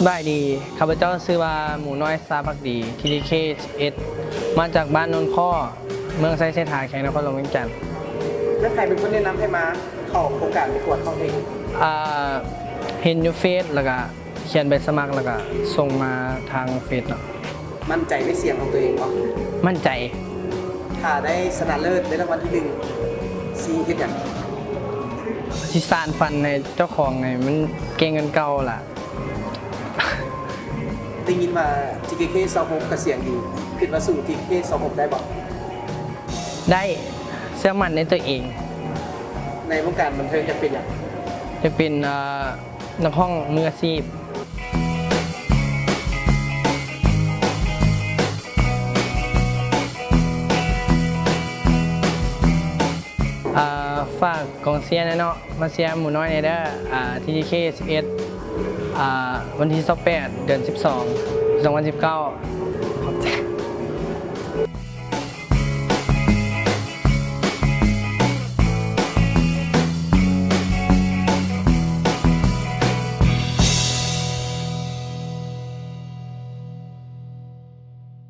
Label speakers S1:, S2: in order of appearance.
S1: บายดีข้าพเจ้าชื่อว่าหมูน้อยซาพักดีทีดีเค11มาจากบ้านนนท์ข้อเมืองไซเซถาแข่งนครหลวงเวียงจันทร์
S2: แล้วใครเป็นคนแนะนำให้มาเข้าโครงการประกวดของเพลง
S1: เห็นยูเฟซแล้วก็เขียนใบสมัครแล้วก็ส่งมาทางเฟซเนาะ
S2: มั่นใจในเสียงของตัวเองเหรอ
S1: มั่นใจ
S2: ถ้าได้ชนะเลิศได้รางวัลที่ซีเฮ็ดอย่าง
S1: ที่สานฟันในเจ้าของไงมันเก่งกันเก่าล่ะ
S2: ได้ยินมา GKK 26กับเสียงดีคิดว่าสู่ GKK 26ได้บอก
S1: ได้เชื่อมั่นในตัวเอง
S2: ในวงการบันเทิงจะเป็นอย่าง
S1: จะเป็นนักห้องมืออาชีพฝากกองเชียร์นะเนาะมาเชียร์หมูน้อยในเด้อTDK 11วันที่28เดือน12 2019ขอบใจ